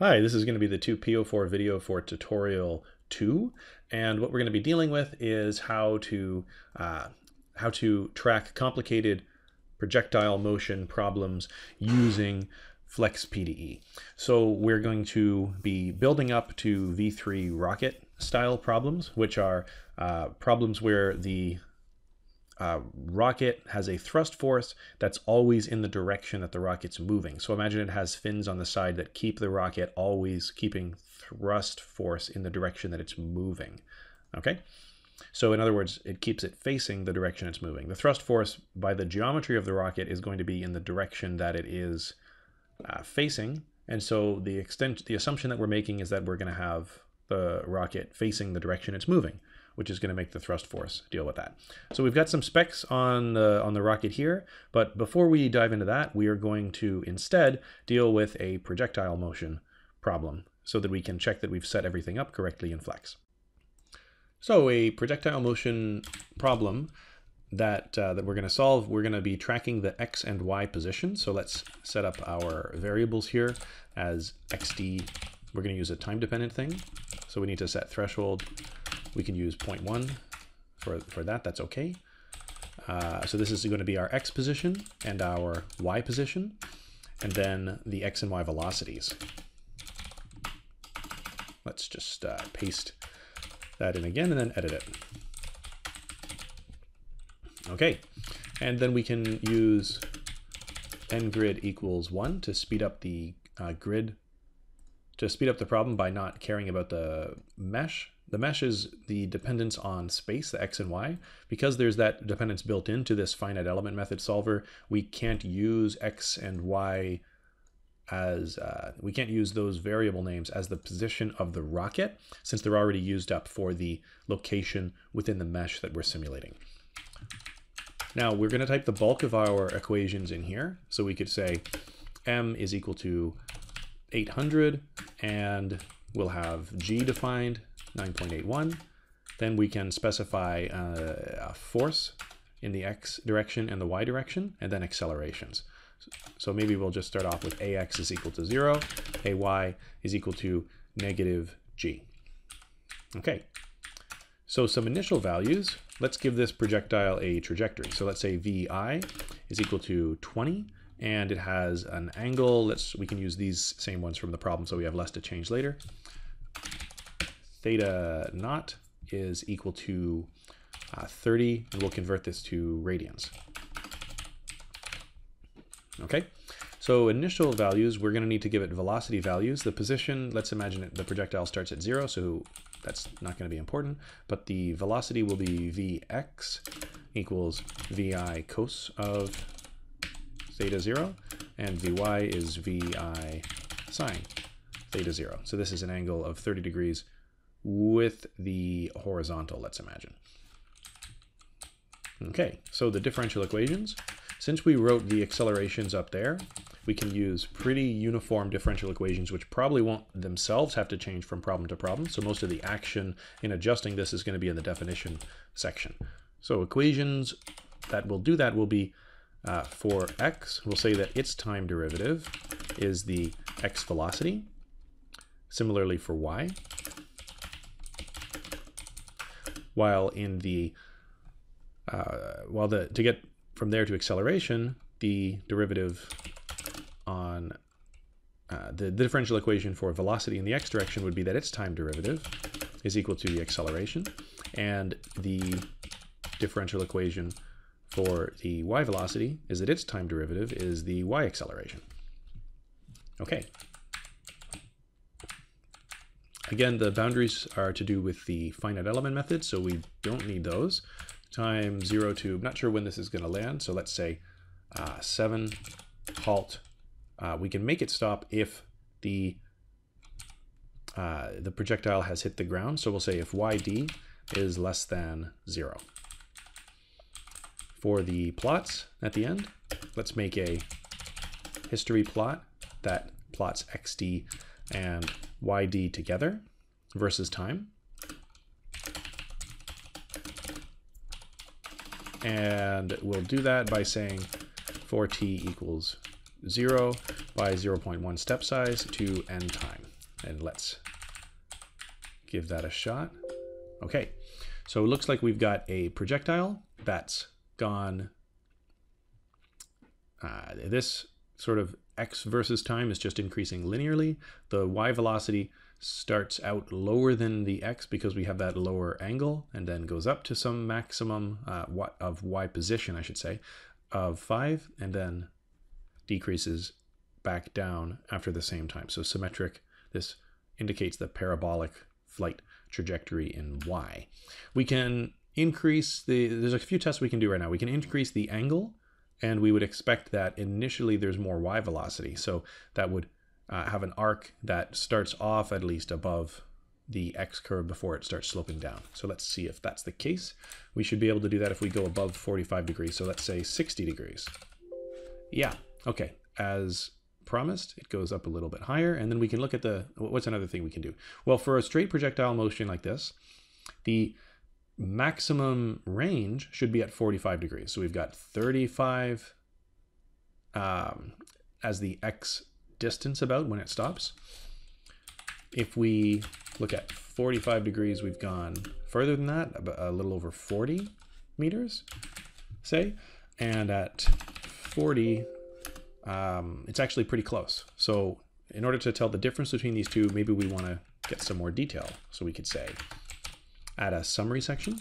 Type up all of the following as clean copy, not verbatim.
Hi, this is going to be the P2P04 video for tutorial 2, and what we're going to be dealing with is how to track complicated projectile motion problems using Flex PDE. So we're going to be building up to V3 rocket style problems, which are problems where the rocket has a thrust force that's always in the direction that the rocket's moving. So imagine it has fins on the side that keep the rocket always keeping thrust force in the direction that it's moving. Okay? So in other words, it keeps it facing the direction it's moving. The thrust force by the geometry of the rocket is going to be in the direction that it is facing. And so the assumption that we're making is that we're going to have the rocket facing the direction it's moving, which is going to make the thrust force deal with that. So we've got some specs on the rocket here, but before we dive into that, we are going to instead deal with a projectile motion problem so that we can check that we've set everything up correctly in Flex. So a projectile motion problem that we're going to solve, we're going to be tracking the X and Y position. So let's set up our variables here as XD. We're going to use a time-dependent thing. So we need to set threshold. We can use 0.1 for that, that's okay. So this is going to be our X position and our Y position, and then the X and Y velocities. Let's just paste that in again and then edit it. Okay, and then we can use ngrid equals 1 to speed up the grid, to speed up the problem by not caring about the mesh. The mesh is the dependence on space, the X and Y. Because there's that dependence built into this finite element method solver, we can't use X and Y as, we can't use those variable names as the position of the rocket, since they're already used up for the location within the mesh that we're simulating. Now we're going to type the bulk of our equations in here. So we could say M is equal to 800, and we'll have G defined, 9.81. Then we can specify a force in the X direction and the Y direction, and then accelerations. So maybe we'll just start off with AX is equal to 0, AY is equal to negative G. Okay, so some initial values. Let's give this projectile a trajectory. So let's say VI is equal to 20, and it has an angle. We can use these same ones from the problem so we have less to change later. Theta naught is equal to 30, and we'll convert this to radians. Okay, so initial values, we're going to need to give it velocity values. The position, let's imagine the projectile starts at 0, so that's not going to be important, but the velocity will be Vx equals Vi cos of theta 0, and Vy is Vi sine theta 0. So this is an angle of 30 degrees with the horizontal, let's imagine. Okay, so the differential equations. Since we wrote the accelerations up there, we can use pretty uniform differential equations, which probably won't themselves have to change from problem to problem. So most of the action in adjusting this is going to be in the definition section. So equations that will do that will be for X, we'll say that its time derivative is the X velocity. Similarly for Y. While in the to get from there to acceleration, the derivative on the differential equation for velocity in the X direction would be that its time derivative is equal to the acceleration, and the differential equation for the Y velocity is that its time derivative is the Y acceleration. Okay. Again, the boundaries are to do with the finite element method, so we don't need those. Time 0 to, I'm not sure when this is going to land, so let's say 7, halt. We can make it stop if the projectile has hit the ground, so we'll say if yd is less than 0. For the plots at the end, let's make a history plot that plots xd and yd together versus time. And we'll do that by saying for t equals 0 by 0.1 step size to n time. And let's give that a shot. Okay, so it looks like we've got a projectile that's gone, this sort of x versus time is just increasing linearly. The y velocity starts out lower than the x because we have that lower angle, and then goes up to some maximum of y position, I should say, of 5, and then decreases back down after the same time. So symmetric, this indicates the parabolic flight trajectory in y. We can increase there's a few tests we can do right now. We can increase the angle, and we would expect that initially there's more y velocity. So that would have an arc that starts off at least above the x curve before it starts sloping down. So let's see if that's the case. We should be able to do that if we go above 45 degrees. So let's say 60 degrees. Yeah, okay. As promised, it goes up a little bit higher, and then we can look at what's another thing we can do? Well, for a straight projectile motion like this, the maximum range should be at 45 degrees. So we've got 35 as the x distance about when it stops. If we look at 45 degrees, we've gone further than that, a little over 40 meters, say, and at 40, it's actually pretty close. So in order to tell the difference between these two, maybe we want to get some more detail. So we could say, add a summary section,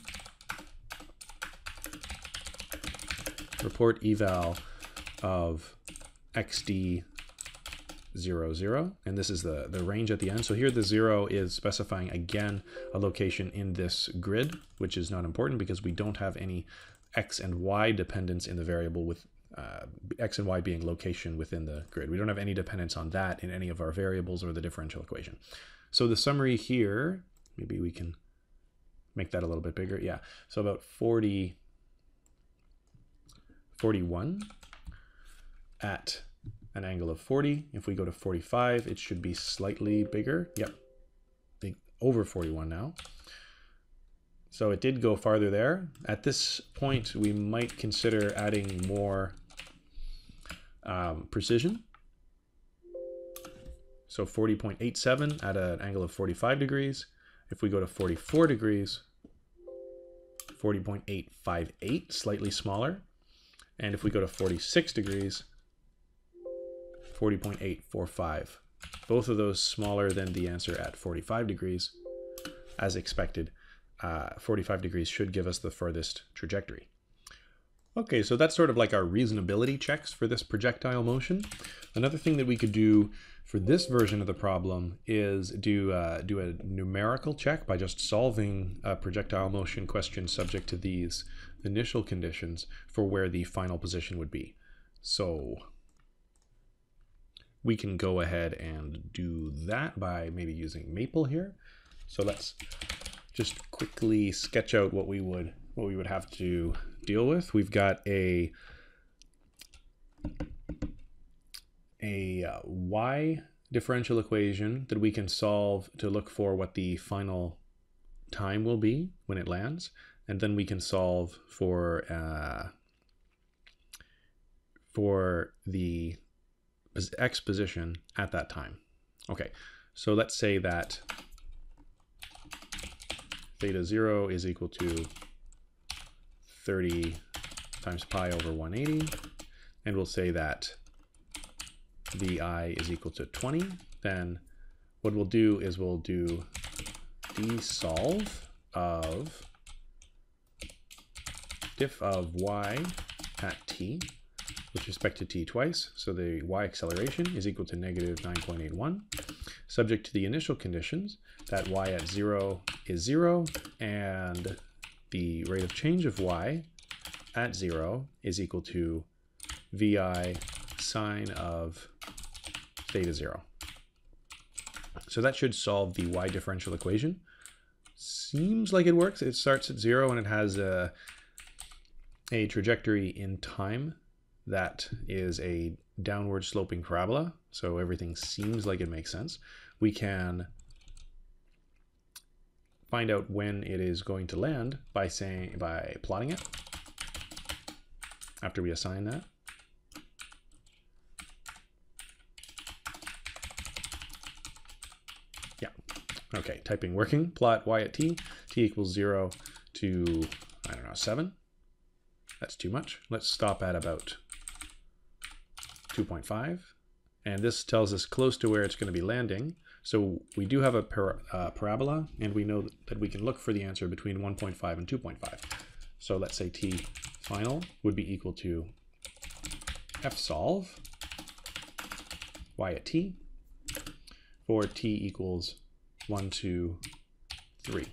report eval of xd 0, 0, and this is the range at the end. So here the 0 is specifying again a location in this grid, which is not important because we don't have any x and y dependence in the variable, with x and y being location within the grid. We don't have any dependence on that in any of our variables or the differential equation. So the summary here, maybe we can make that a little bit bigger. Yeah, so about 41 at an angle of 40. If we go to 45, it should be slightly bigger. Yep, over 41 now. So it did go farther there. At this point, we might consider adding more precision. So 40.87 at an angle of 45 degrees. If we go to 44 degrees, 40.858, slightly smaller. And if we go to 46 degrees, 40.845. Both of those smaller than the answer at 45 degrees. As expected, 45 degrees should give us the furthest trajectory. Okay, so that's sort of like our reasonability checks for this projectile motion. Another thing that we could do for this version of the problem is do a numerical check by just solving a projectile motion question subject to these initial conditions for where the final position would be. So we can go ahead and do that by maybe using Maple here. So let's just quickly sketch out what we would have to deal with. We've got a y differential equation that we can solve to look for what the final time will be when it lands, and then we can solve for the x position at that time. Okay, so let's say that theta 0 is equal to 30 times pi over 180, and we'll say that vi is equal to 20. Then what we'll do is we'll do dsolve of diff of y at t with respect to t twice. So the y acceleration is equal to negative 9.81, subject to the initial conditions that y at 0 is 0, and the rate of change of y at 0 is equal to vi sine of theta 0. So that should solve the y differential equation. Seems like it works. It starts at 0 and it has a trajectory in time that is a downward sloping parabola. So everything seems like it makes sense. We can find out when it is going to land by plotting it after we assign that. Okay, typing working, plot y at t equals 0 to, I don't know, 7. That's too much. Let's stop at about 2.5. And this tells us close to where it's going to be landing. So we do have a parabola, and we know that we can look for the answer between 1.5 and 2.5. So let's say t final would be equal to f solve y at t for t equals 1, 2, 3.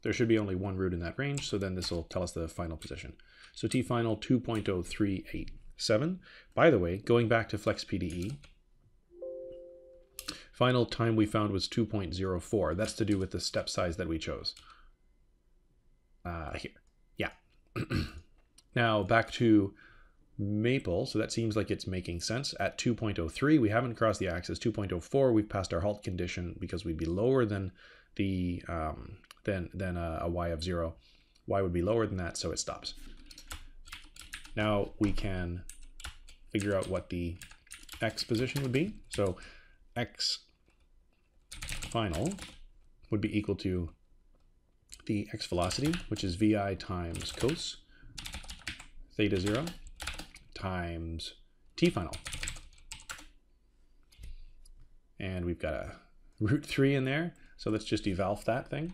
There should be only one root in that range, so then this will tell us the final position. So t final 2.0387. By the way, going back to Flex PDE, final time we found was 2.04. That's to do with the step size that we chose. Here, yeah. Now back to Maple, so that seems like it's making sense. At 2.03, we haven't crossed the axis. 2.04, we've passed our halt condition because we'd be lower than the a y of 0. Y would be lower than that, so it stops. Now we can figure out what the x position would be. So x final would be equal to the x velocity, which is vi times cos theta 0 times t final. And we've got a root 3 in there, so let's just eval that thing.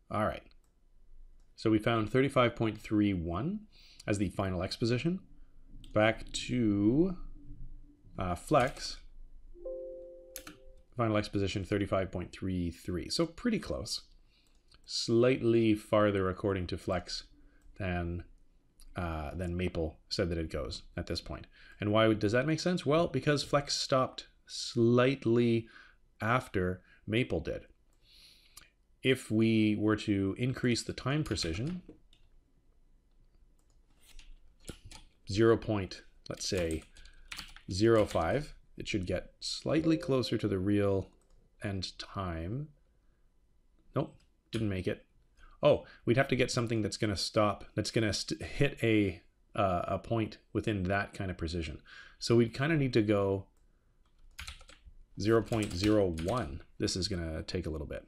All right. So we found 35.31 as the final x position. Back to Flex, final x position 35.33. So pretty close. Slightly farther according to Flex than Maple said that it goes at this point. And why does that make sense? Well, because Flex stopped slightly after Maple did. If we were to increase the time precision, 0.05, it should get slightly closer to the real end time. Nope, didn't make it. Oh, we'd have to get something that's going to stop, that's going to hit a point within that kind of precision. So we'd kind of need to go 0.01. This is going to take a little bit.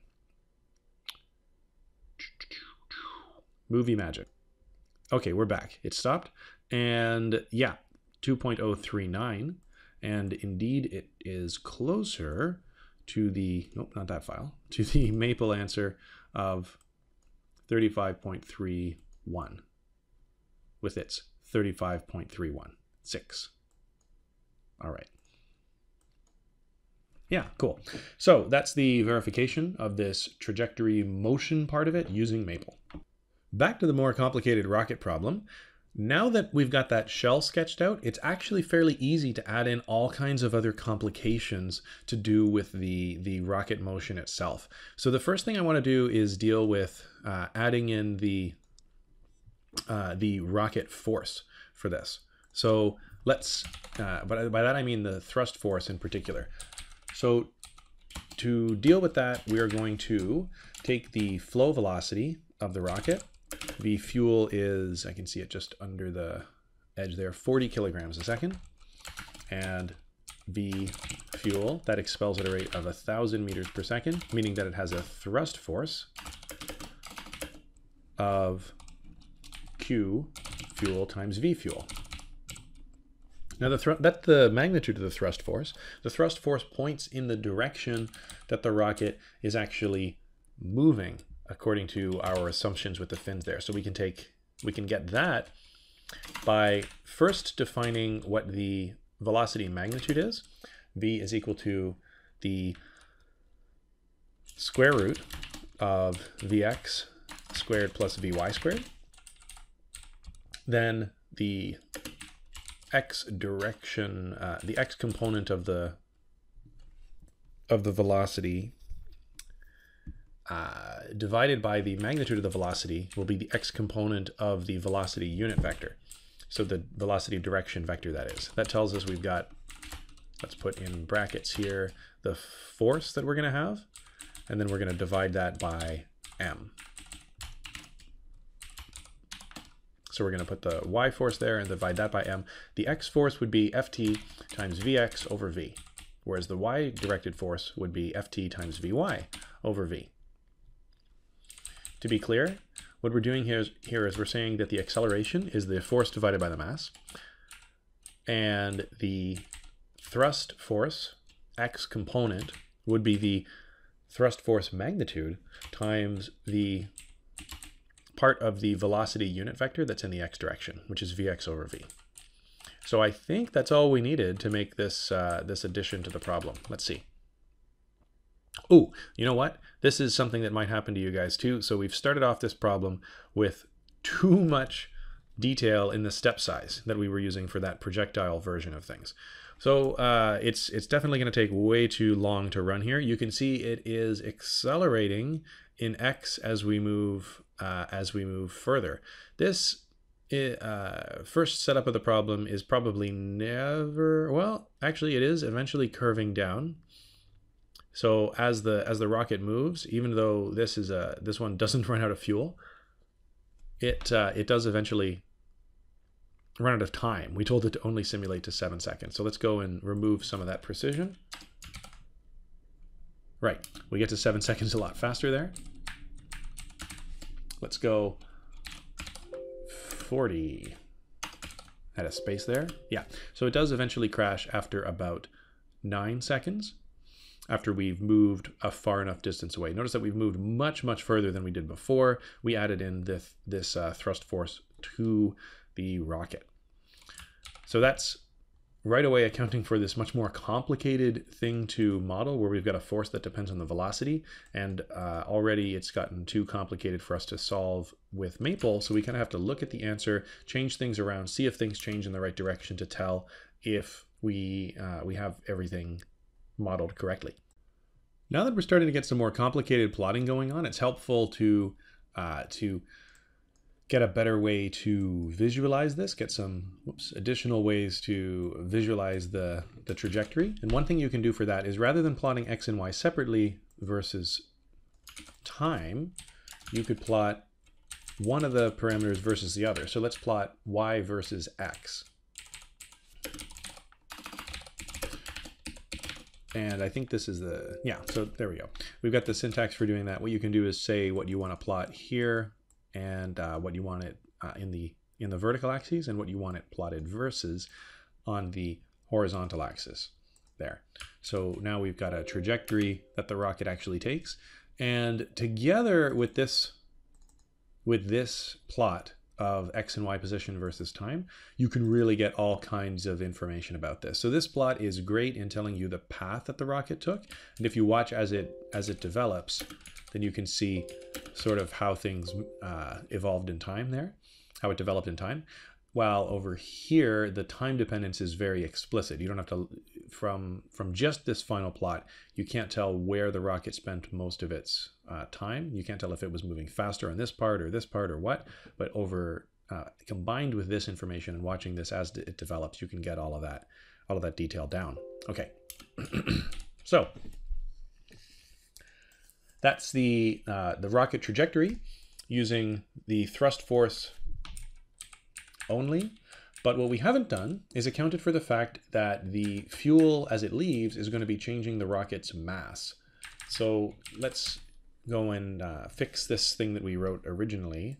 Movie magic. Okay, we're back. It stopped. And yeah, 2.039. And indeed, it is closer to the, nope, not that file, to the Maple answer of 35.31 with its 35.316. All right. Yeah, cool. So that's the verification of this trajectory motion part of it using Maple. Back to the more complicated rocket problem. Now that we've got that shell sketched out, it's actually fairly easy to add in all kinds of other complications to do with the rocket motion itself. So the first thing I want to do is deal with adding in the rocket force for this. So let's, but by that I mean the thrust force in particular. So to deal with that, we are going to take the flow velocity of the rocket. The fuel is, I can see it just under the edge there, 40 kilograms a second. And the fuel, that expels at a rate of 1,000 meters per second, meaning that it has a thrust force of Q fuel times V fuel. Now that's the magnitude of the thrust force. The thrust force points in the direction that the rocket is actually moving, according to our assumptions with the fins there. So we can get that by first defining what the velocity magnitude is. V is equal to the square root of Vx squared plus Vy squared. Then the x direction, the x component of the velocity divided by the magnitude of the velocity will be the x component of the velocity unit vector. So the velocity direction vector, that is. That tells us we've got, let's put in brackets here, the force that we're going to have, and then we're going to divide that by m. So we're going to put the y force there and divide that by m. The x force would be ft times vx over v, whereas the y-directed force would be ft times vy over v. To be clear, what we're doing here is we're saying that the acceleration is the force divided by the mass, and the thrust force, x component, would be the thrust force magnitude times the part of the velocity unit vector that's in the x direction, which is vx over v. So I think that's all we needed to make this, this addition to the problem. Let's see. Oh, you know what? This is something that might happen to you guys too. So we've started off this problem with too much detail in the step size that we were using for that projectile version of things. So it's definitely going to take way too long to run here. You can see it is accelerating in x as we move further. This first setup of the problem is probably never, well, actually it is eventually curving down. So as the rocket moves, even though this one doesn't run out of fuel, it does eventually run out of time. We told it to only simulate to 7 seconds. So let's go and remove some of that precision. Right, we get to 7 seconds a lot faster there. Let's go 40. Had a space there. Yeah, so it does eventually crash after about 9 seconds, after we've moved a far enough distance away. Notice that we've moved much, much further than we did before. We added in this thrust force to the rocket. So that's right away accounting for this much more complicated thing to model, where we've got a force that depends on the velocity, and already it's gotten too complicated for us to solve with Maple, so we kind of have to look at the answer, change things around, see if things change in the right direction to tell if we have everything modeled correctly. Now that we're starting to get some more complicated plotting going on, it's helpful to get a better way to visualize this, get some additional ways to visualize the trajectory. And one thing you can do for that is, rather than plotting x and y separately versus time, you could plot one of the parameters versus the other. So let's plot y versus x. And I think this is the, yeah, so there we go. We've got the syntax for doing that. What you can do is say what you want to plot here, and what you want it in the vertical axis, and what you want it plotted versus on the horizontal axis there. So now we've got a trajectory that the rocket actually takes, and together with this plot of x and y position versus time, you can really get all kinds of information about this. So this plot is great in telling you the path that the rocket took, and if you watch as it develops, then you can see sort of how things evolved in time there, how it developed in time. While over here, the time dependence is very explicit. You don't have to, from just this final plot, you can't tell where the rocket spent most of its time. You can't tell if it was moving faster on this part or what, but over combined with this information and watching this as it develops, you can get all of that detail down. Okay, so that's the rocket trajectory using the thrust force only. But what we haven't done is accounted for the fact that the fuel as it leaves is going to be changing the rocket's mass. So let's go and fix this thing that we wrote originally.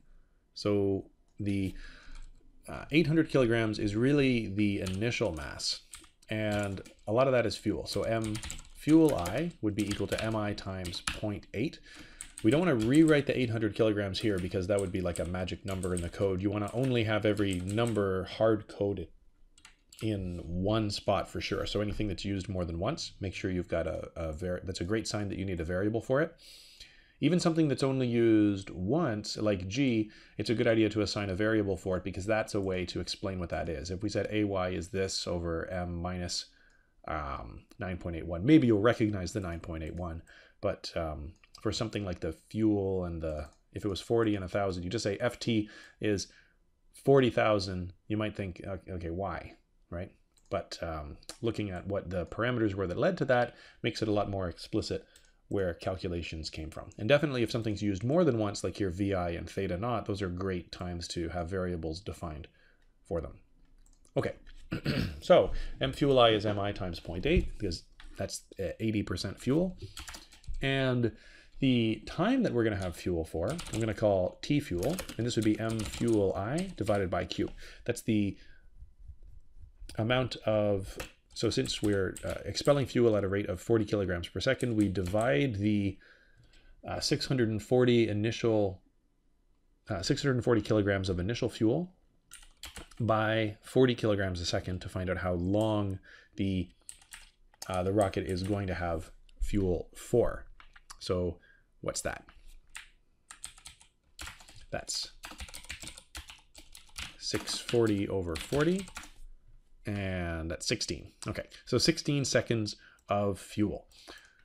So the 800 kilograms is really the initial mass, and a lot of that is fuel. So fuel I would be equal to mi times 0.8. We don't want to rewrite the 800 kilograms here because that would be like a magic number in the code. You want to only have every number hard-coded in one spot for sure. So anything that's used more than once, make sure you've got that's a great sign that you need a variable for it. Even something that's only used once, like g, it's a good idea to assign a variable for it, because that's a way to explain what that is. If we said ay is this over m minus 9.81, maybe you'll recognize the 9.81, but for something like the fuel and if it was 40 and 1,000, you just say ft is 40,000, you might think, okay, why, right? But looking at what the parameters were that led to that makes it a lot more explicit where calculations came from. And definitely if something's used more than once, like your VI and theta naught, those are great times to have variables defined for them. Okay, so M fuel I is Mi times 0.8 because that's 80% fuel. And the time that we're going to have fuel for, I'm going to call T fuel, and this would be M fuel I divided by Q. That's the amount of, so since we're expelling fuel at a rate of 40 kilograms per second, we divide the 640 kilograms of initial fuel by 40 kilograms a second to find out how long the rocket is going to have fuel for. So what's that? That's 640 over 40, and that's 16. Okay, so 16 seconds of fuel.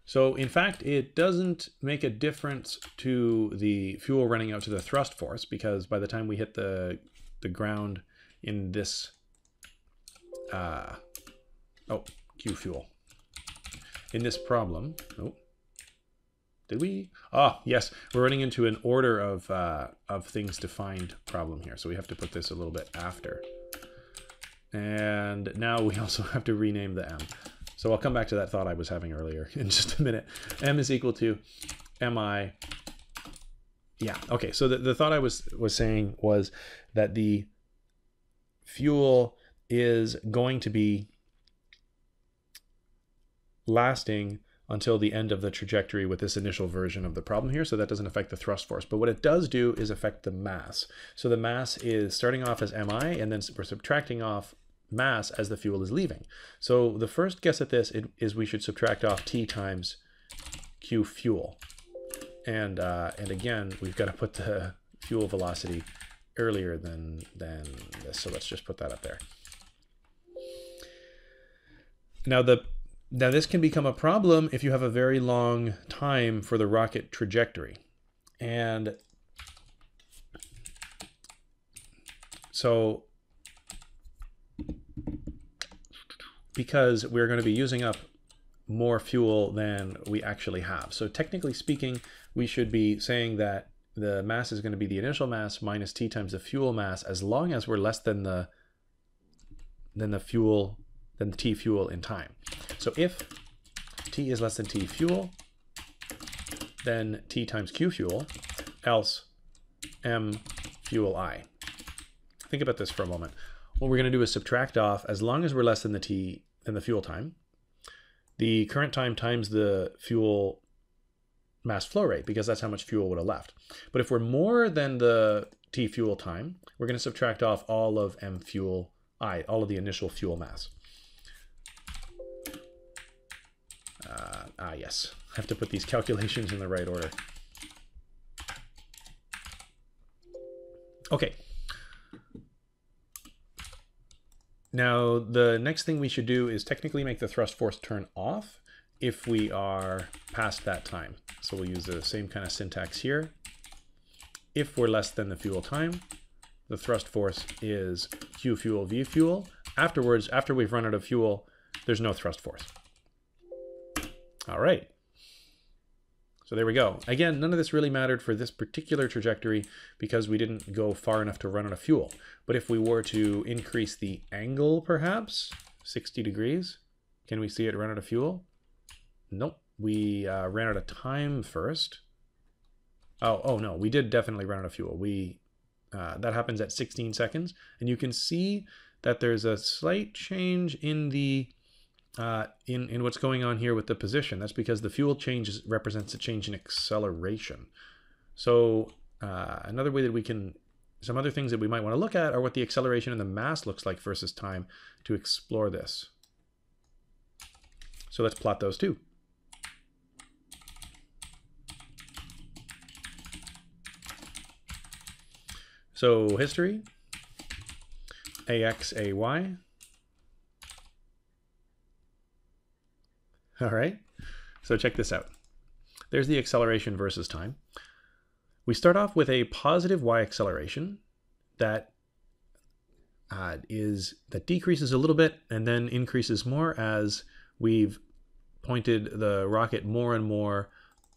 So in fact, it doesn't make a difference to the fuel running out to the thrust force, because by the time we hit the ground in this, Q fuel. In this problem, did we? Ah, yes, we're running into an order of things to find problem here. So we have to put this a little bit after. And now we also have to rename the M. So I'll come back to that thought I was having earlier in just a minute. M is equal to Mi. Yeah, okay, so the thought I was saying was that the fuel is going to be lasting until the end of the trajectory with this initial version of the problem here, so that doesn't affect the thrust force. But what it does do is affect the mass. So the mass is starting off as Mi, and then we're subtracting off mass as the fuel is leaving. So the first guess at this is we should subtract off T times Q fuel. And again, we've got to put the fuel velocity earlier than this, so let's just put that up there. Now this can become a problem if you have a very long time for the rocket trajectory. And so, because we're going to be using up more fuel than we actually have. So technically speaking, we should be saying that the mass is going to be the initial mass minus T times the fuel mass, as long as we're less than the T fuel in time. So if T is less than T fuel, then T times Q fuel, else M fuel I. Think about this for a moment. What we're going to do is subtract off, as long as we're less than the fuel time, the current time times the fuel mass flow rate, because that's how much fuel would have left. But if we're more than the T fuel time, we're going to subtract off all of M fuel I, all of the initial fuel mass. Yes, I have to put these calculations in the right order. Okay. Now, the next thing we should do is technically make the thrust force turn off if we are past that time. So we'll use the same kind of syntax here. If we're less than the fuel time, the thrust force is Q fuel, V fuel. Afterwards, after we've run out of fuel, there's no thrust force. All right. So there we go. Again, none of this really mattered for this particular trajectory because we didn't go far enough to run out of fuel. But if we were to increase the angle, perhaps 60 degrees, can we see it run out of fuel? Nope. We ran out of time first. Oh no, we did definitely run out of fuel. That happens at 16 seconds, and you can see that there's a slight change in the in what's going on here with the position. That's because the fuel change represents a change in acceleration. So another way that we can, some other things that we might want to look at are what the acceleration and the mass looks like versus time to explore this. So let's plot those two. So history, AX, AY. All right, so check this out. There's the acceleration versus time. We start off with a positive y acceleration that decreases a little bit and then increases more as we've pointed the rocket more and more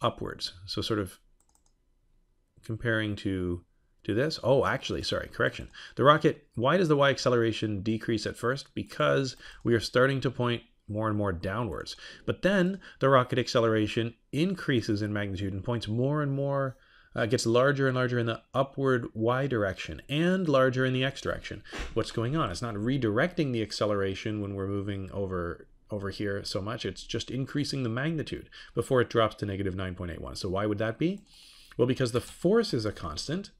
upwards. So sort of comparing to this. Oh, actually, sorry, correction. The rocket, why does the y acceleration decrease at first? Because we are starting to point more and more downwards. But then the rocket acceleration increases in magnitude and points more and more, gets larger and larger in the upward y direction and larger in the x direction. What's going on? It's not redirecting the acceleration when we're moving over here so much. It's just increasing the magnitude before it drops to negative 9.81. So why would that be? Well, because the force is a constant.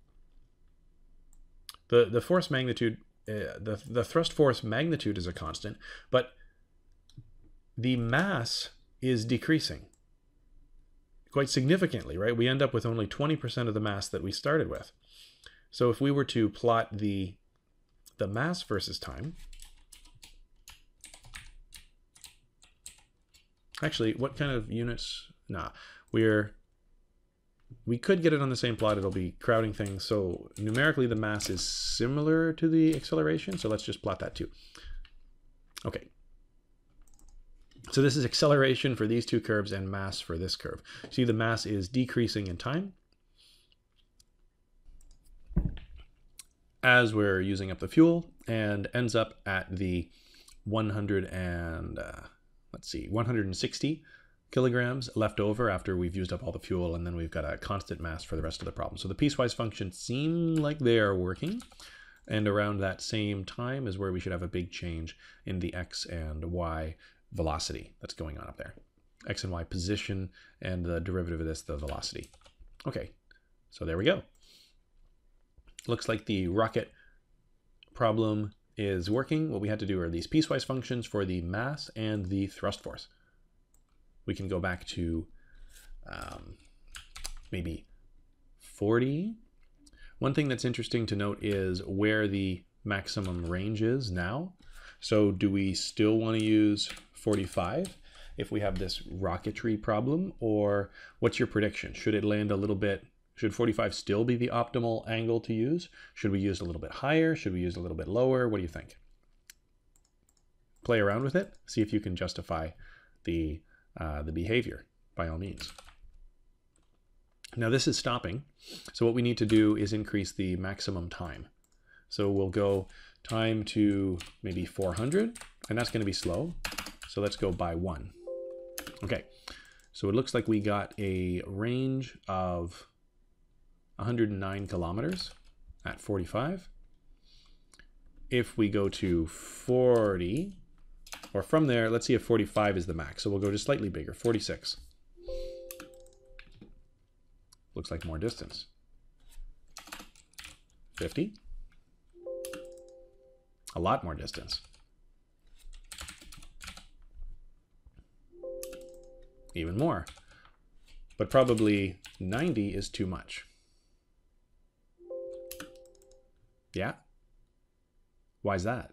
The force magnitude, the thrust force magnitude is a constant, but the mass is decreasing quite significantly, right? We end up with only 20% of the mass that we started with. So if we were to plot the mass versus time, actually, what kind of units? Nah, we could get it on the same plot. It'll be crowding things. So numerically, the mass is similar to the acceleration. So let's just plot that too. Okay. So this is acceleration for these two curves and mass for this curve. See, the mass is decreasing in time as we're using up the fuel, and ends up at the 160 kilograms left over after we've used up all the fuel, and then we've got a constant mass for the rest of the problem. So the piecewise functions seem like they are working, and around that same time is where we should have a big change in the x and y velocity that's going on up there. X and y position, and the derivative of this, the velocity. Okay, so there we go. Looks like the rocket problem is working. What we had to do are these piecewise functions for the mass and the thrust force. We can go back to maybe 40. One thing that's interesting to note is where the maximum range is now. So do we still want to use 45 if we have this rocketry problem, or what's your prediction? Should it land a little bit? Should 45 still be the optimal angle to use? Should we use a little bit higher? Should we use a little bit lower? What do you think? Play around with it. See if you can justify the behavior, by all means. Now this is stopping. So what we need to do is increase the maximum time. So we'll go time to maybe 400, and that's going to be slow. So let's go by 1. Okay, so it looks like we got a range of 109 kilometers at 45. If we go to 40, or from there, let's see if 45 is the max. So we'll go just slightly bigger, 46. Looks like more distance. 50. A lot more distance. Even more. But probably 90 is too much. Yeah? Why is that?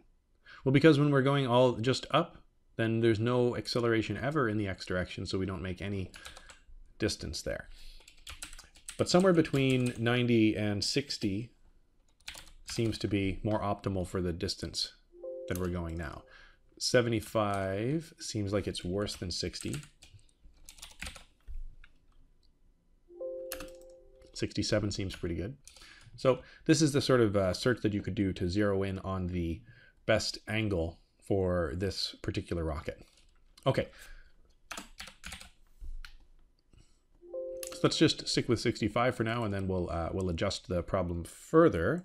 Well, because when we're going all just up, then there's no acceleration ever in the x direction, so we don't make any distance there. But somewhere between 90 and 60 seems to be more optimal for the distance that we're going now. 75 seems like it's worse than 60. 67 seems pretty good. So this is the sort of search that you could do to zero in on the best angle for this particular rocket. Okay. So let's just stick with 65 for now, and then we'll adjust the problem further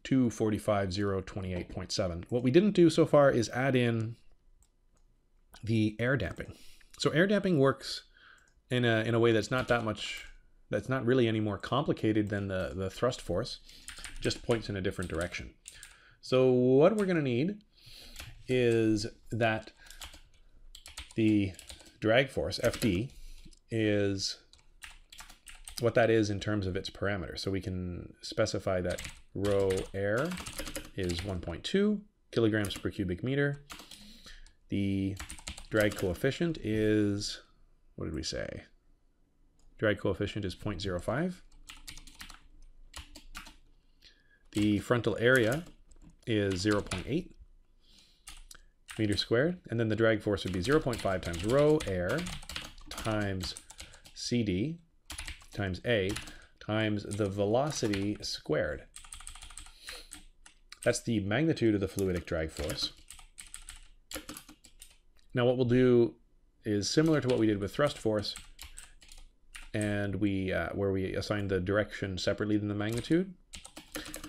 to 45.028.7. What we didn't do so far is add in the air damping. So air damping works in a way that's not that much, that's not really any more complicated than the thrust force, just points in a different direction. So what we're going to need is that the drag force, FD, is what that is in terms of its parameter. So we can specify that rho air is 1.2 kilograms per cubic meter. The drag coefficient is, what did we say? Drag coefficient is 0.05. The frontal area is 0.8 meters squared, and then the drag force would be 0.5 times rho air times CD times A times the velocity squared. That's the magnitude of the fluidic drag force. Now what we'll do is similar to what we did with thrust force, and where we assigned the direction separately than the magnitude,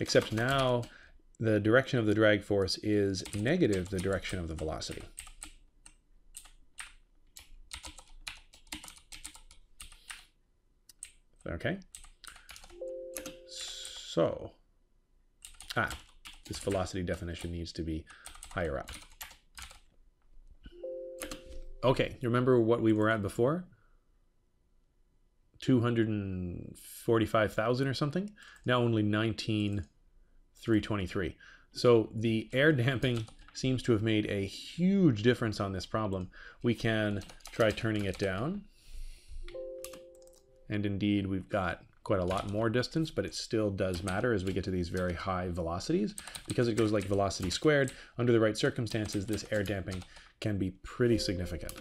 except now the direction of the drag force is negative the direction of the velocity. Okay. So, this velocity definition needs to be higher up. Okay, you remember what we were at before? 245,000 or something? Now only 19,323. So the air damping seems to have made a huge difference on this problem. We can try turning it down. And indeed, we've got quite a lot more distance, but it still does matter as we get to these very high velocities. Because it goes like velocity squared, under the right circumstances, this air damping can be pretty significant.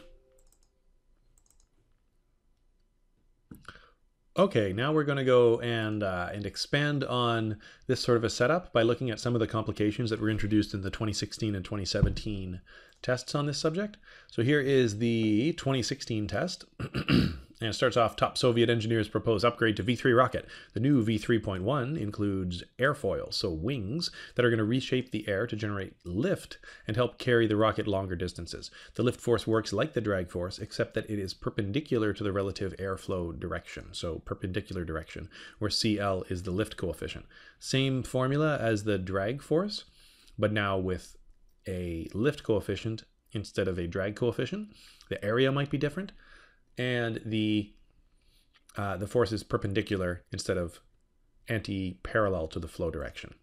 Okay, now we're going to go and expand on this sort of a setup by looking at some of the complications that were introduced in the 2016 and 2017 tests on this subject. So here is the 2016 test. And it starts off, top Soviet engineers propose upgrade to V3 rocket. The new V3.1 includes airfoils, so wings, that are going to reshape the air to generate lift and help carry the rocket longer distances. The lift force works like the drag force, except that it is perpendicular to the relative airflow direction, so perpendicular direction, where CL is the lift coefficient. Same formula as the drag force, but now with a lift coefficient instead of a drag coefficient. The area might be different. And the force is perpendicular instead of anti-parallel to the flow direction.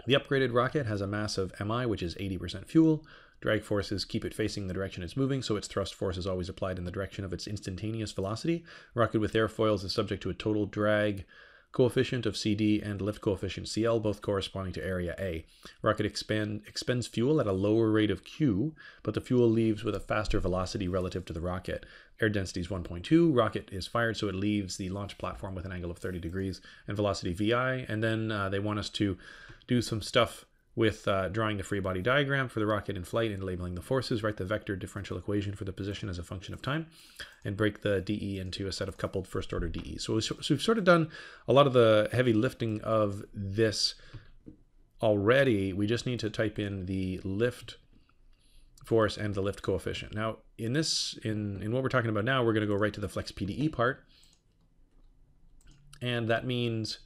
The upgraded rocket has a mass of Mi, which is 80% fuel. Drag forces keep it facing the direction it's moving, so its thrust force is always applied in the direction of its instantaneous velocity. Rocket with airfoils is subject to a total drag coefficient of CD and lift coefficient CL, both corresponding to area A. Rocket expends fuel at a lower rate of Q, but the fuel leaves with a faster velocity relative to the rocket. Air density is 1.2. Rocket is fired, so it leaves the launch platform with an angle of 30 degrees and velocity VI. And then they want us to do some stuff with drawing the free body diagram for the rocket in flight and labeling the forces, write the vector differential equation for the position as a function of time, and break the DE into a set of coupled first order DE. So we've sort of done a lot of the heavy lifting of this already. We just need to type in the lift force and the lift coefficient. Now in what we're talking about now, we're going to go right to the flex PDE part. And that means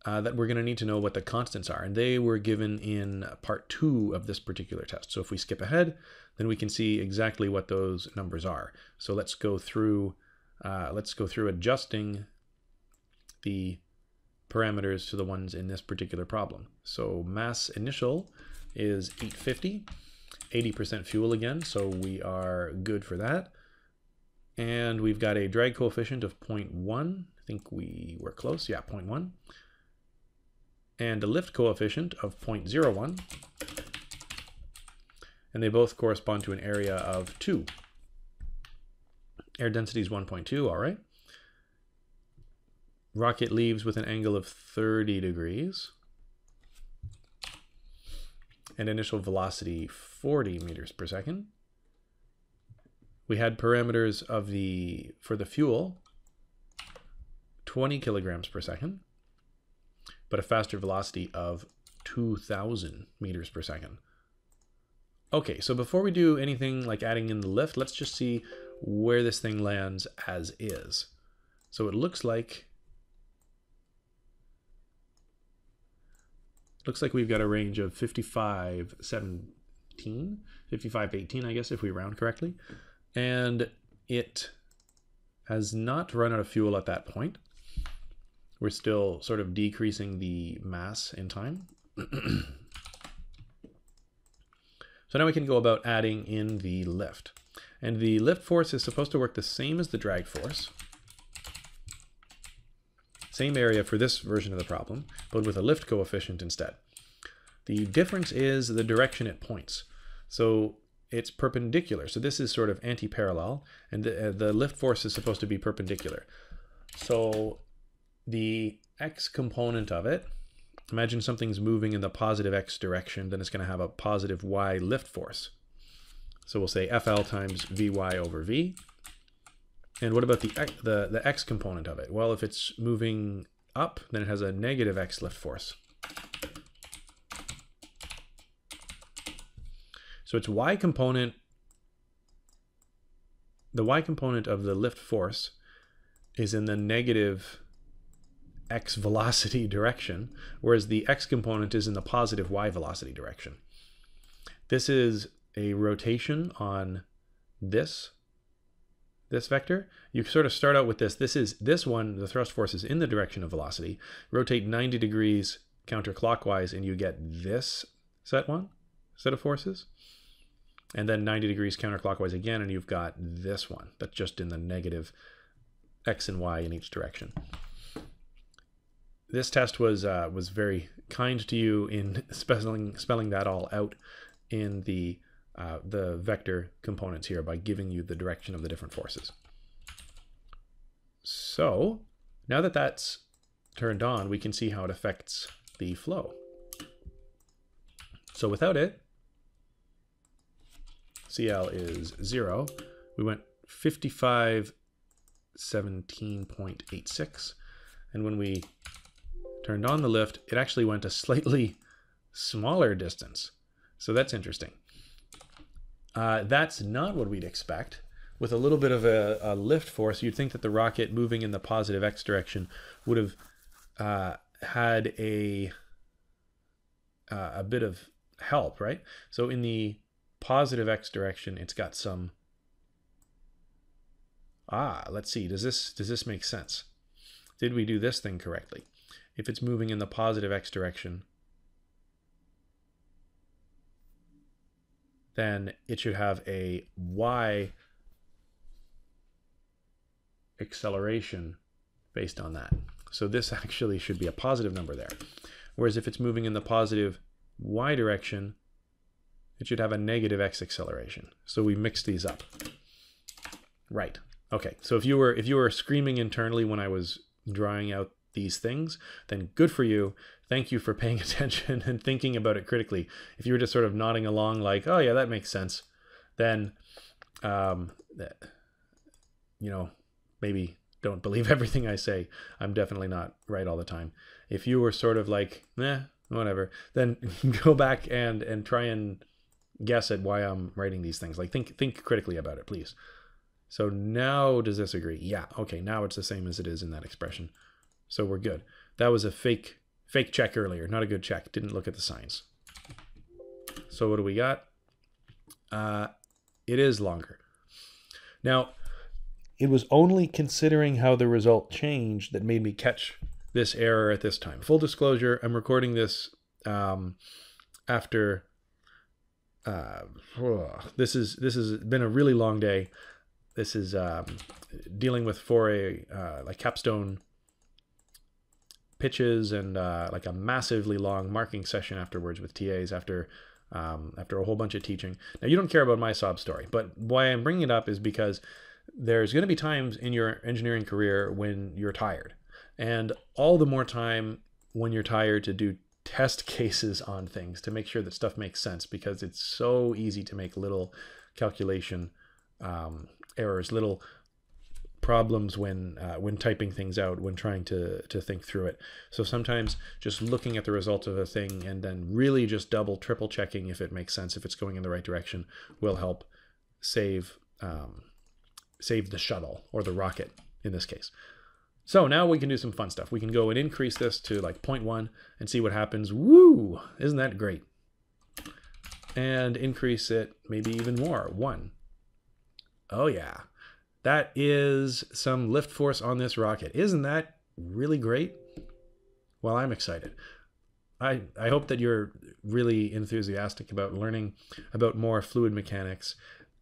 that we're going to need to know what the constants are, and they were given in part 2 of this particular test. So if we skip ahead, then we can see exactly what those numbers are. So let's go through adjusting the parameters to the ones in this particular problem. So mass initial is 850, 80% fuel again, so we are good for that. And we've got a drag coefficient of 0.1. I think we were close. Yeah, 0.1. And a lift coefficient of 0.01, and they both correspond to an area of 2. Air density is 1.2, all right. Rocket leaves with an angle of 30 degrees, and initial velocity 40 meters per second. We had parameters of for the fuel, 20 kilograms per second, but a faster velocity of 2,000 meters per second. Okay, so before we do anything like adding in the lift, let's just see where this thing lands as is. So it looks like we've got a range of 55.17, 55.18, I guess, if we round correctly. And it has not run out of fuel at that point. We're still sort of decreasing the mass in time. So now we can go about adding in the lift. And the lift force is supposed to work the same as the drag force. Same area for this version of the problem, but with a lift coefficient instead. The difference is the direction it points. So it's perpendicular. So this is sort of anti-parallel, and the lift force is supposed to be perpendicular. So the x component of it, imagine something's moving in the positive x direction, then it's going to have a positive y lift force. So we'll say FL times Vy over V. And what about the x component of it? Well, if it's moving up, then it has a negative x lift force. So its y component, the y component of the lift force is in the negative x velocity direction, whereas the x component is in the positive y velocity direction. This is a rotation on this vector. You sort of start out with this one, the thrust force is in the direction of velocity. Rotate 90 degrees counterclockwise and you get this set of forces. And then 90 degrees counterclockwise again, and you've got this one that's just in the negative x and y in each direction. This test was very kind to you in spelling that all out in the vector components here by giving you the direction of the different forces. So now that that's turned on, we can see how it affects the flow. So without it, CL is 0. We went 5517.86. And when we turned on the lift, it actually went a slightly smaller distance. So that's interesting. That's not what we'd expect. With a little bit of a lift force, you'd think that the rocket moving in the positive x direction would have had a bit of help, right? So in the positive x direction, it's got some, let's see, does this make sense? Did we do this thing correctly? If it's moving in the positive x direction, then it should have a y acceleration based on that. So this actually should be a positive number there. Whereas if it's moving in the positive y direction, it should have a negative x acceleration. So we mixed these up. Right. Okay. So if you were screaming internally when I was drawing out these things, then good for you. Thank you for paying attention and thinking about it critically. If you were just sort of nodding along like, oh yeah, that makes sense, then maybe don't believe everything I say. I'm definitely not right all the time. If you were sort of like, whatever, then go back and try and guess at why I'm writing these things. Like think critically about it, please. So now does this agree? Yeah. Okay. Now it's the same as it is in that expression. So we're good. That was a fake check earlier. Not a good check. Didn't look at the signs. So what do we got? It is longer. Now, it was only considering how the result changed that made me catch this error at this time. Full disclosure, I'm recording this after this has been a really long day. This is dealing with for a like capstone pitches and like a massively long marking session afterwards with TAs after a whole bunch of teaching. Now you don't care about my sob story, but why I'm bringing it up is because there's going to be times in your engineering career when you're tired, and all the more time when you're tired to do test cases on things to make sure that stuff makes sense, because it's so easy to make little calculation errors, little problems when typing things out, when trying to think through it. So sometimes just looking at the results of a thing and then really just triple checking if it makes sense, if it's going in the right direction, will help save the shuttle, or the rocket in this case. So now we can do some fun stuff. We can go and increase this to like 0.1 and see what happens. Woo! Isn't that great? And increase it maybe even more, 1. Oh yeah. That is some lift force on this rocket. Isn't that really great? Well, I'm excited. I hope that you're really enthusiastic about learning about more fluid mechanics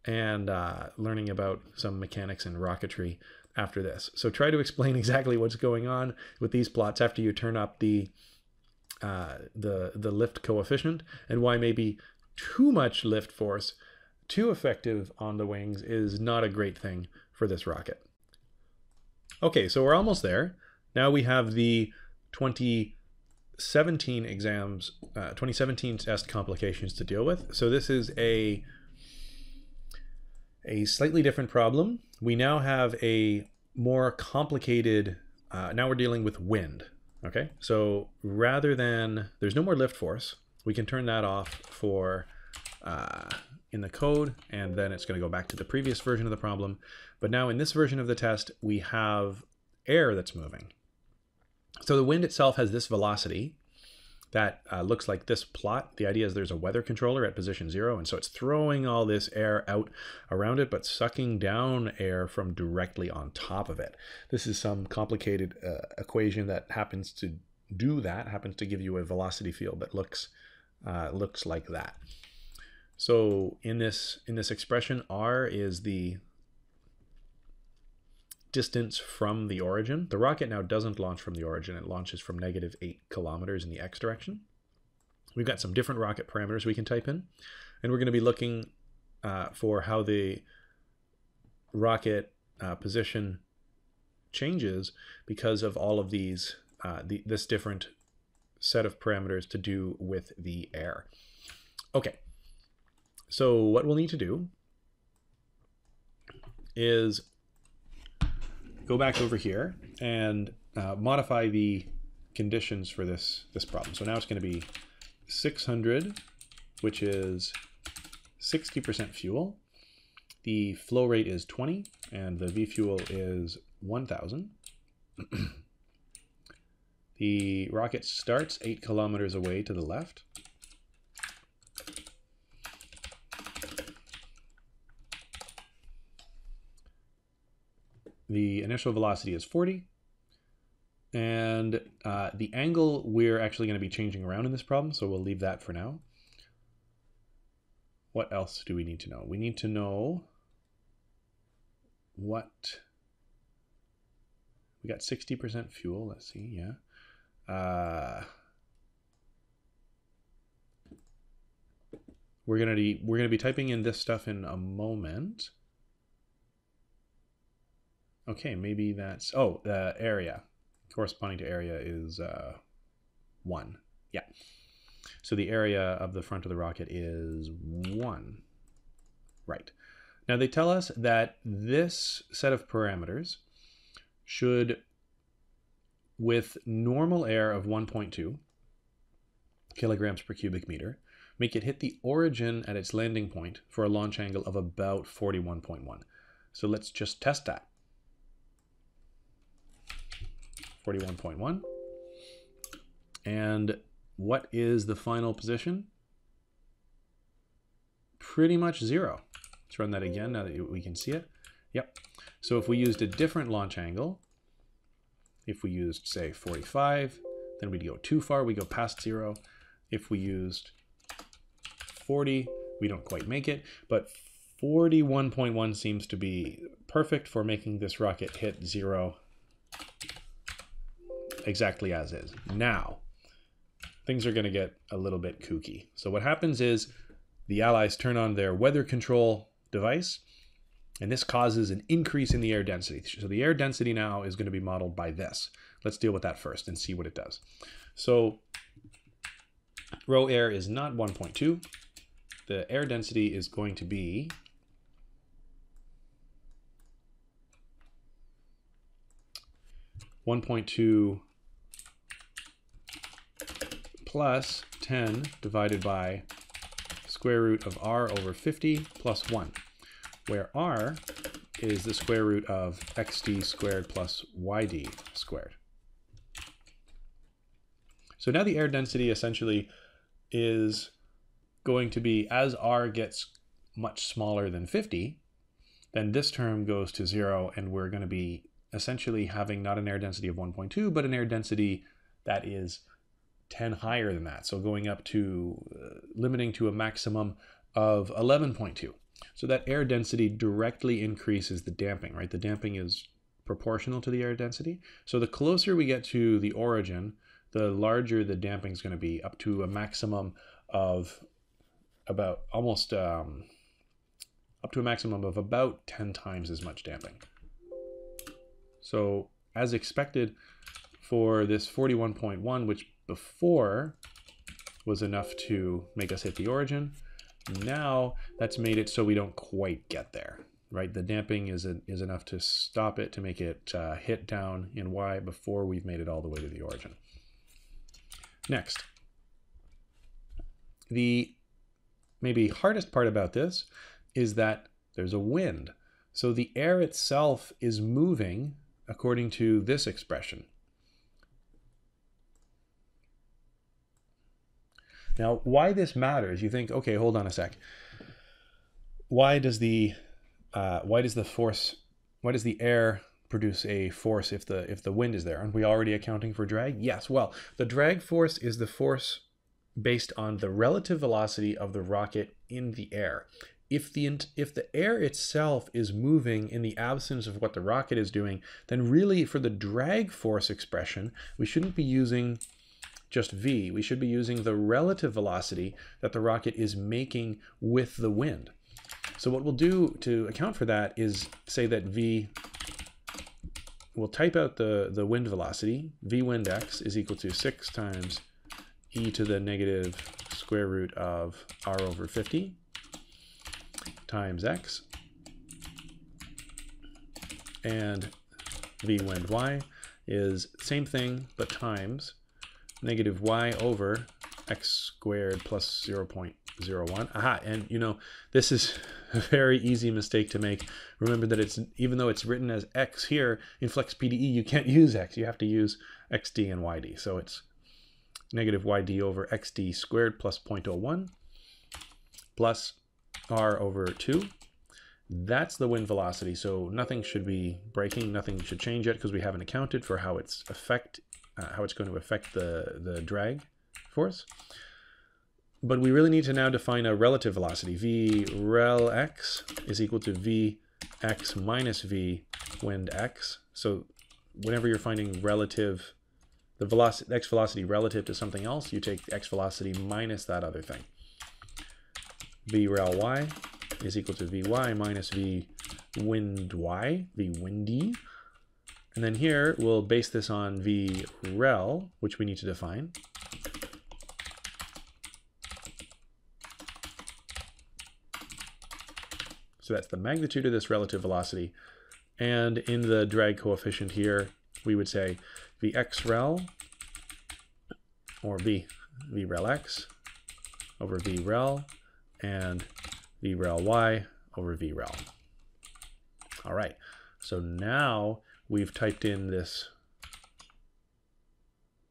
and learning about some mechanics and rocketry after this. So try to explain exactly what's going on with these plots after you turn up the lift coefficient, and why maybe too much lift force too effective on the wings is not a great thing for this rocket. Okay, so we're almost there. Now we have the 2017 exams, 2017 test complications to deal with. So this is a slightly different problem. We now have a more complicated, now we're dealing with wind. Okay, so rather than, there's no more lift force, we can turn that off for in the code, and then it's going to go back to the previous version of the problem. But now in this version of the test, we have air that's moving. So the wind itself has this velocity that looks like this plot. The idea is there's a weather controller at position 0, and so it's throwing all this air out around it, but sucking down air from directly on top of it. This is some complicated equation that happens to do that, happens to give you a velocity field that looks like that. So in this expression, r is the distance from the origin. The rocket now doesn't launch from the origin. It launches from -8 kilometers in the x direction. We've got some different rocket parameters we can type in, and we're going to be looking for how the rocket position changes because of all of these, this different set of parameters to do with the air. Okay, so what we'll need to do is go back over here and modify the conditions for this problem. So now it's going to be 600, which is 60% fuel. The flow rate is 20, and the V fuel is 1,000. The rocket starts 8 kilometers away to the left. The initial velocity is 40, and the angle we're actually going to be changing around in this problem, so we'll leave that for now. What else do we need to know? We need to know what... We got 60% fuel, let's see, yeah. We're gonna be typing in this stuff in a moment. Okay, maybe that's, oh, the area corresponding to area is 1. Yeah. So the area of the front of the rocket is 1. Right. Now they tell us that this set of parameters should, with normal air of 1.2 kilograms per cubic meter, make it hit the origin at its landing point for a launch angle of about 41.1. So let's just test that. 41.1. And what is the final position? Pretty much 0. Let's run that again now that we can see it. Yep. So if we used a different launch angle, if we used, say, 45, then we'd go too far. We go past 0. If we used 40, we don't quite make it. But 41.1 seems to be perfect for making this rocket hit 0 exactly as is. Now, things are going to get a little bit kooky. So what happens is the Allies turn on their weather control device, and this causes an increase in the air density. So the air density now is going to be modeled by this. Let's deal with that first and see what it does. So rho air is not 1.2. The air density is going to be (1.2) plus 10 divided by square root of r over 50 plus 1, where r is the square root of xd squared plus yd squared. So now the air density essentially is going to be, as r gets much smaller than 50, then this term goes to 0, and we're going to be essentially having not an air density of 1.2, but an air density that is 10 higher than that. So going up to, limiting to a maximum of 11.2. So that air density directly increases the damping, right? The damping is proportional to the air density. So the closer we get to the origin, the larger the damping is going to be, up to a maximum of about almost up to a maximum of about 10 times as much damping. So as expected for this 41.1, which before was enough to make us hit the origin, now that's made it so we don't quite get there, right? The damping is enough to stop it, to make it hit down in Y before we've made it all the way to the origin. Next, the maybe hardest part about this is that there's a wind. So the air itself is moving according to this expression. Now, why this matters, you think, okay, hold on a sec. Why does the air produce a force if the wind is there? Aren't we already accounting for drag? Yes. Well, the drag force is the force based on the relative velocity of the rocket in the air. If the air itself is moving in the absence of what the rocket is doing, then really for the drag force expression, we shouldn't be using just v. We should be using the relative velocity that the rocket is making with the wind. So what we'll do to account for that is say that v, we'll type out the wind velocity. V wind x is equal to 6 times e to the negative square root of r over 50 times x, and v wind y is same thing but times negative y over x squared plus 0.01. Aha, and you know, this is a very easy mistake to make. Remember that it's, even though it's written as x here, in Flex PDE you can't use x, you have to use xd and yd. So it's negative yd over xd squared plus 0.01 plus r over 2. That's the wind velocity, so nothing should be breaking, nothing should change yet because we haven't accounted for how it's going to affect the drag force. But we really need to now define a relative velocity. V rel x is equal to v x minus v wind x. So whenever you're finding relative, the velocity, x velocity relative to something else, you take the x velocity minus that other thing. V rel y is equal to vy minus v wind y, v windy. And then here we'll base this on v rel, which we need to define. So that's the magnitude of this relative velocity. And in the drag coefficient here, we would say vx rel, or v rel x over v rel, and v rel y over v rel. All right, so now we've typed in this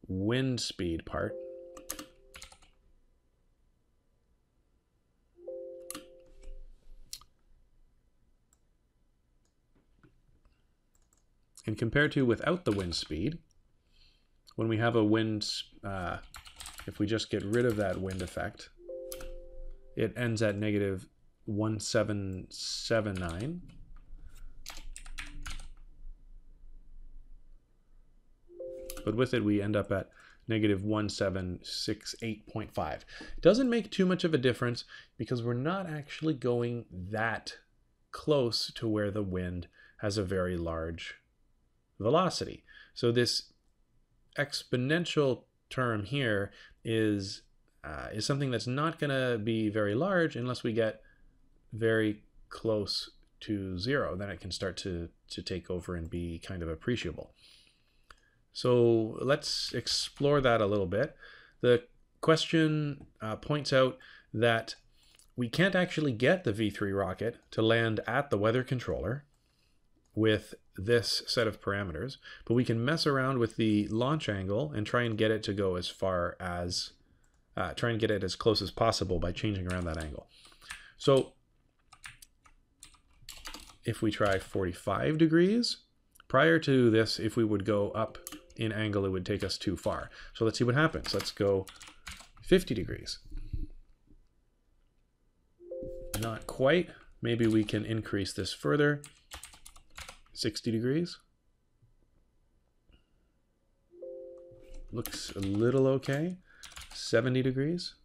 wind speed part. And compared to without the wind speed, when we have a wind, if we just get rid of that wind effect, it ends at negative 1779. But with it, we end up at negative 1768.5. It doesn't make too much of a difference because we're not actually going that close to where the wind has a very large velocity. So this exponential term here is something that's not going to be very large unless we get very close to 0. Then it can start to take over and be kind of appreciable. So let's explore that a little bit. The question points out that we can't actually get the V3 rocket to land at the weather controller with this set of parameters, but we can mess around with the launch angle and try and get it to go as far as, try and get it as close as possible by changing around that angle. So if we try 45 degrees, prior to this, if we would go up in angle, it would take us too far. So let's see what happens. Let's go 50 degrees. Not quite. Maybe we can increase this further. 60 degrees. Looks a little okay. 70 degrees.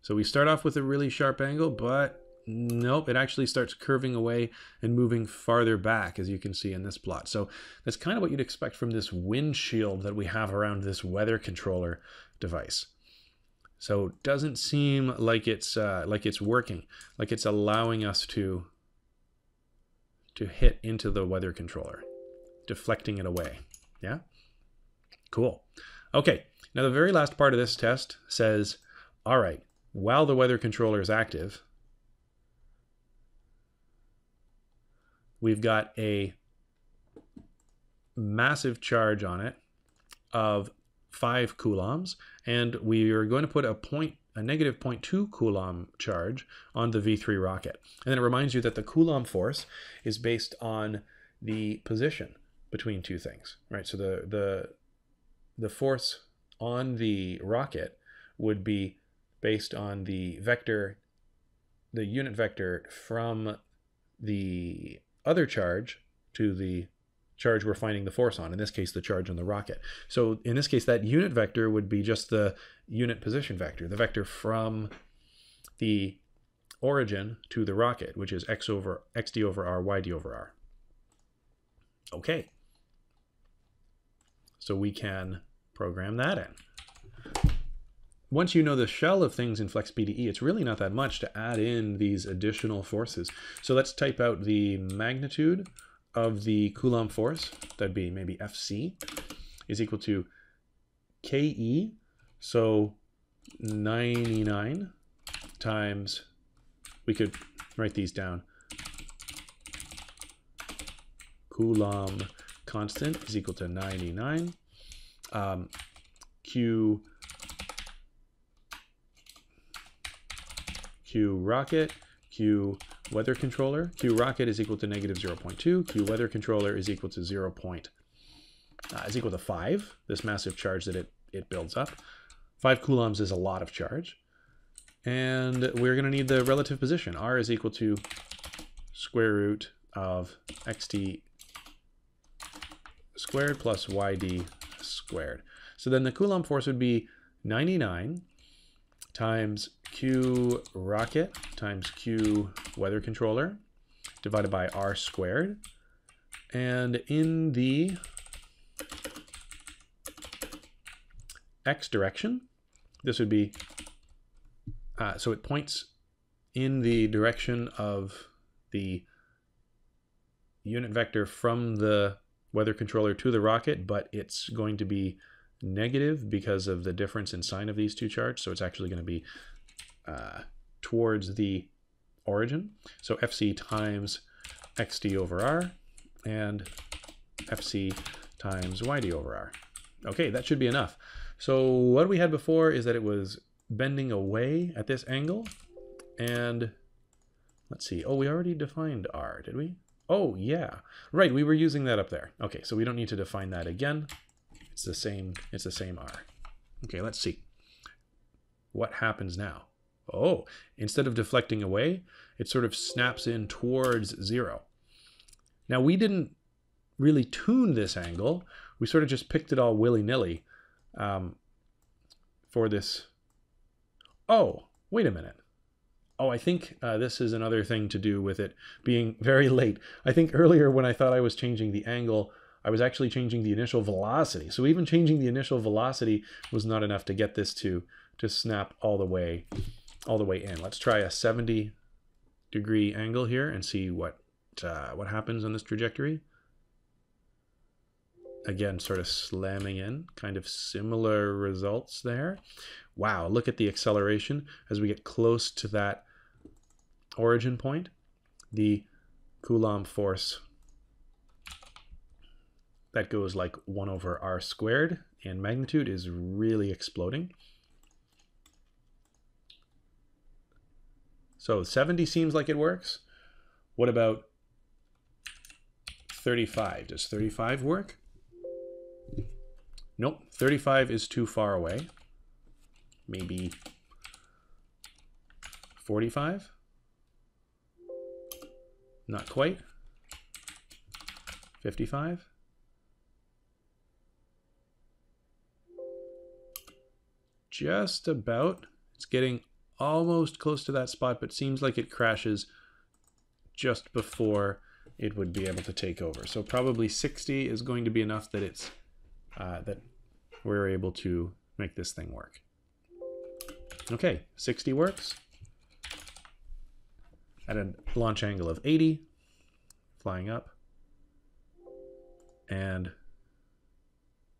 So we start off with a really sharp angle, but Nope, it actually starts curving away and moving farther back, as you can see in this plot. So that's kind of what you'd expect from this windshield that we have around this weather controller device. So it doesn't seem like it's working, like it's allowing us to hit into the weather controller, deflecting it away. Yeah? Cool. Okay, now the very last part of this test says, all right, while the weather controller is active, we've got a massive charge on it of 5 coulombs, and we are going to put a negative 0.2 Coulomb charge on the V3 rocket. And then it reminds you that the Coulomb force is based on the position between two things, right? So the force on the rocket would be based on the vector, the unit vector from the other charge to the charge we're finding the force on, in this case the charge on the rocket. So in this case that unit vector would be just the unit position vector, the vector from the origin to the rocket, which is xd over r, yd over r. Okay, so we can program that in. Once you know the shell of things in FlexPDE, it's really not that much to add in these additional forces. So let's type out the magnitude of the Coulomb force. That'd be maybe Fc is equal to Ke, so 99 times, we could write these down, Coulomb constant is equal to 99, Q rocket, Q weather controller. Q rocket is equal to negative 0.2. Q weather controller is equal to is equal to 5, this massive charge that it builds up. 5 coulombs is a lot of charge. And we're going to need the relative position. R is equal to square root of xt squared plus yd squared. So then the Coulomb force would be 99 times Q rocket times Q weather controller divided by R squared. And in the X direction, this would be, so it points in the direction of the unit vector from the weather controller to the rocket, but it's going to be negative because of the difference in sign of these two charts. So it's actually going to be towards the origin. So Fc times xd over r and Fc times yd over r. Okay, that should be enough. So what we had before is that it was bending away at this angle. And let's see. Oh, we already defined r, did we? Oh, yeah. Right, we were using that up there. Okay, so we don't need to define that again. It's the same r. Okay, let's see. What happens now? Oh, instead of deflecting away, it sort of snaps in towards 0. Now, we didn't really tune this angle. We sort of just picked it all willy-nilly for this. Oh, wait a minute. Oh, I think this is another thing to do with it being very late. I think earlier when I thought I was changing the angle, I was actually changing the initial velocity. So even changing the initial velocity was not enough to get this to snap all the way in. Let's try a 70-degree angle here and see what happens on this trajectory. Again, sort of slamming in, kind of similar results there. Wow, look at the acceleration as we get close to that origin point. The Coulomb force that goes like 1 over r squared in magnitude is really exploding. So 70 seems like it works. What about 35? Does 35 work? Nope, 35 is too far away. Maybe 45? Not quite. 55? Just about. It's getting almost close to that spot, but seems like it crashes just before it would be able to take over. So probably 60 is going to be enough that it's that we're able to make this thing work. Okay, 60 works at a launch angle of 80, flying up, and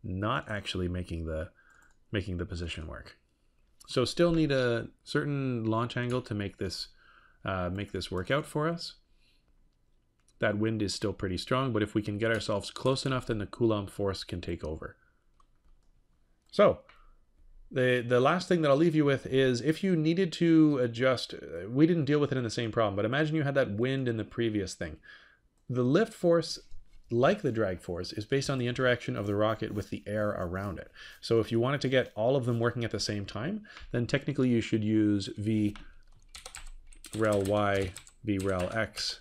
not actually making the position work. So still need a certain launch angle to make this work out for us. That wind is still pretty strong, but if we can get ourselves close enough, then the Coulomb force can take over. So the last thing that I'll leave you with is, if you needed to adjust, we didn't deal with it in the same problem, but imagine you had that wind in the previous thing. The lift force, like the drag force, is based on the interaction of the rocket with the air around it. So if you wanted to get all of them working at the same time, then technically you should use V rel Y, V rel X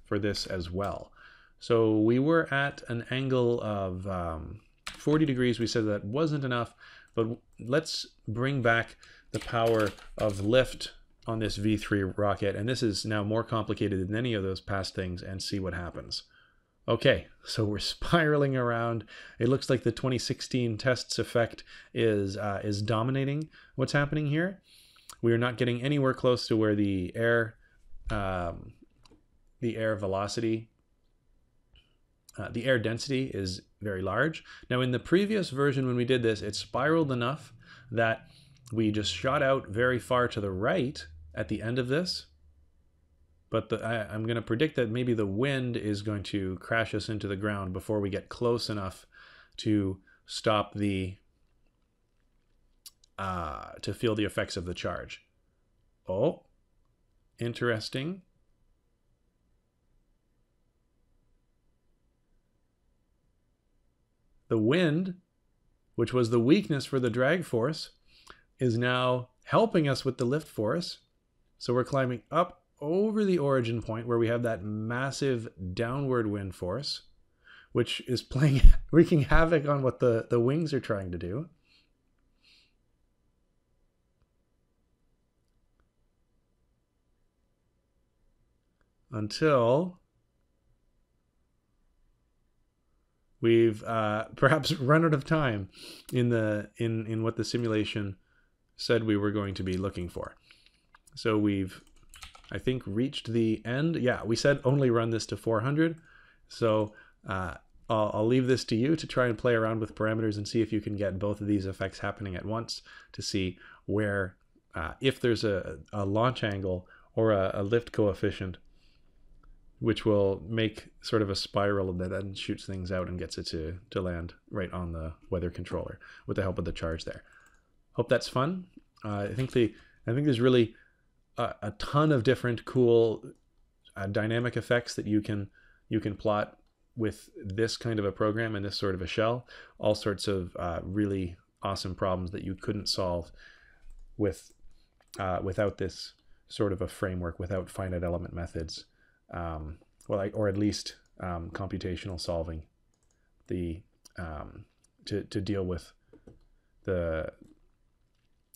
for this as well. So we were at an angle of 40 degrees. We said that wasn't enough, but let's bring back the power of lift on this V3 rocket, and this is now more complicated than any of those past things, and see what happens. Okay, so we're spiraling around. It looks like the 2016 tests effect is dominating what's happening here. We are not getting anywhere close to where the air velocity, the air density is very large. Now in the previous version when we did this, it spiraled enough that we just shot out very far to the right at the end of this. But I'm going to predict that maybe the wind is going to crash us into the ground before we get close enough to stop the, to feel the effects of the charge. Oh, interesting. The wind, which was the weakness for the drag force, is now helping us with the lift force. So we're climbing up over the origin point where we have that massive downward wind force, which is wreaking havoc on what the wings are trying to do. Until we've perhaps run out of time in what the simulation said we were going to be looking for. So we've, I think, reached the end. Yeah, we said only run this to 400. So I'll leave this to you to try and play around with parameters and see if you can get both of these effects happening at once, to see where, if there's a launch angle or a lift coefficient, which will make sort of a spiral that then shoots things out and gets it to land right on the weather controller with the help of the charge there. Hope that's fun. I think there's really a ton of different cool dynamic effects that you can plot with this kind of a program and this sort of a shell. All sorts of really awesome problems that you couldn't solve with without this sort of a framework, without finite element methods. Or at least computational solving to deal with the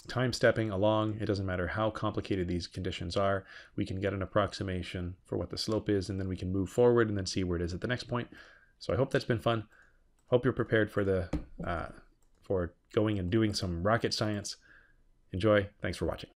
time stepping along. It doesn't matter how complicated these conditions are. We can get an approximation for what the slope is, and then we can move forward and then see where it is at the next point. So I hope that's been fun. Hope you're prepared for for going and doing some rocket science. Enjoy. Thanks for watching.